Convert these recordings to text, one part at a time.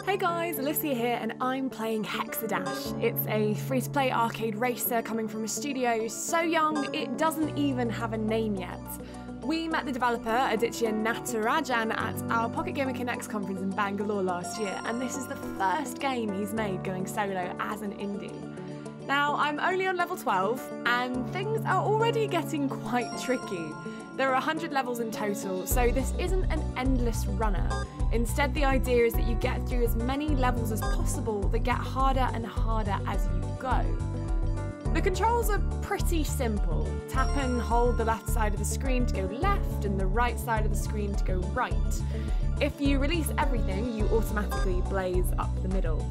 Hey guys, Alysia here, and I'm playing Hexadash. It's a free-to-play arcade racer coming from a studio so young it doesn't even have a name yet. We met the developer, Alysia Natarajan, at our Pocket Gamer Connects conference in Bangalore last year, and this is the first game he's made going solo as an indie. Now, I'm only on level 12, and things are already getting quite tricky. There are 100 levels in total, so this isn't an endless runner. Instead, the idea is that you get through as many levels as possible that get harder and harder as you go. The controls are pretty simple. Tap and hold the left side of the screen to go left and the right side of the screen to go right. If you release everything, you automatically blaze up the middle.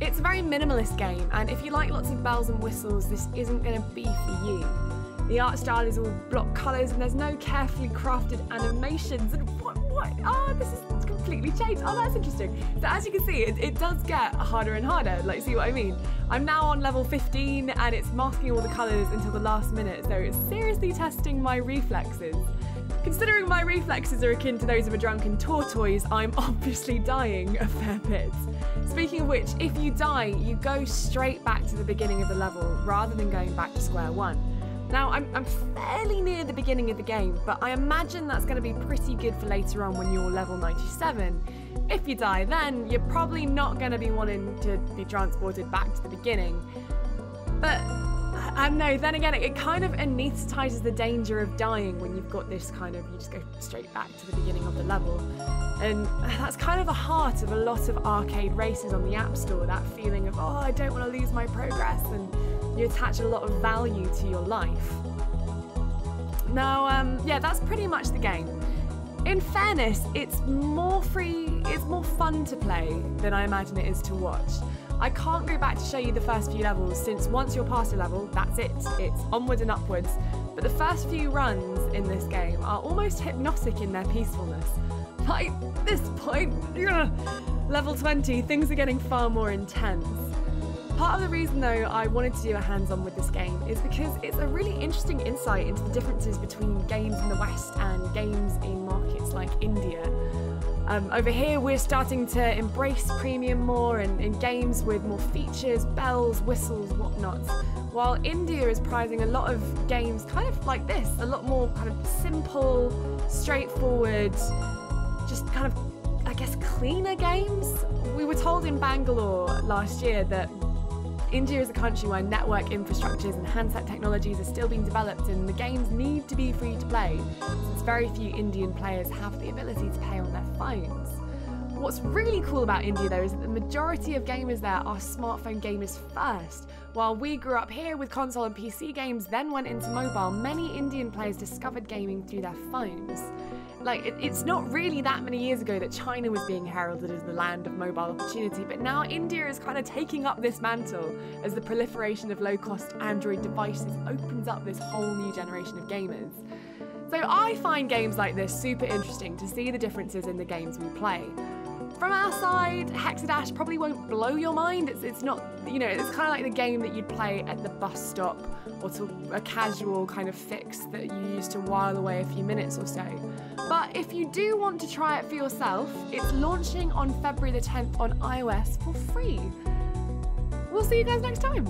It's a very minimalist game, and if you like lots of bells and whistles, this isn't going to be for you. The art style is all block colours and there's no carefully crafted animations. And what? Oh, this is completely changed. Oh, that's interesting. So as you can see, it does get harder and harder. Like, see what I mean? I'm now on level 15 and it's masking all the colours until the last minute. So it's seriously testing my reflexes. Considering my reflexes are akin to those of a drunken tortoise, I'm obviously dying a fair bit. Speaking of which, if you die, you go straight back to the beginning of the level rather than going back to square one. Now, I'm fairly near the beginning of the game, but I imagine that's going to be pretty good for later on when you're level 97. If you die then, you're probably not going to be wanting to be transported back to the beginning. But, I don't know, then again, it kind of anaesthetizes the danger of dying when you've got this kind of, you just go straight back to the beginning of the level. And that's kind of the heart of a lot of arcade races on the App Store, that feeling of, oh, I don't want to lose my progress, and you attach a lot of value to your life. Now, yeah, that's pretty much the game. In fairness, it's more fun to play than I imagine it is to watch. I can't go back to show you the first few levels, since once you're past a level, that's it. It's onwards and upwards. But the first few runs in this game are almost hypnotic in their peacefulness. By this point, level 20, things are getting far more intense. Part of the reason, though, I wanted to do a hands-on with this game is because it's a really interesting insight into the differences between games in the West and games in markets like India. Over here, we're starting to embrace premium more and games with more features, bells, whistles, whatnot, while India is prizing a lot of games kind of like this, a lot more kind of simple, straightforward, just kind of, I guess, cleaner games. We were told in Bangalore last year that India is a country where network infrastructures and handset technologies are still being developed, and the games need to be free to play, since very few Indian players have the ability to pay on their phones. What's really cool about India, though, is that the majority of gamers there are smartphone gamers first. While we grew up here with console and PC games, then went into mobile, many Indian players discovered gaming through their phones. Like, it's not really that many years ago that China was being heralded as the land of mobile opportunity, but now India is kind of taking up this mantle as the proliferation of low-cost Android devices opens up this whole new generation of gamers. So I find games like this super interesting to see the differences in the games we play. From our side, Hexadash probably won't blow your mind. It's not, you know, it's kind of like the game that you'd play at the bus stop or to a casual kind of fix that you use to while away a few minutes or so. But if you do want to try it for yourself, it's launching on February the 10th on iOS for free. We'll see you guys next time.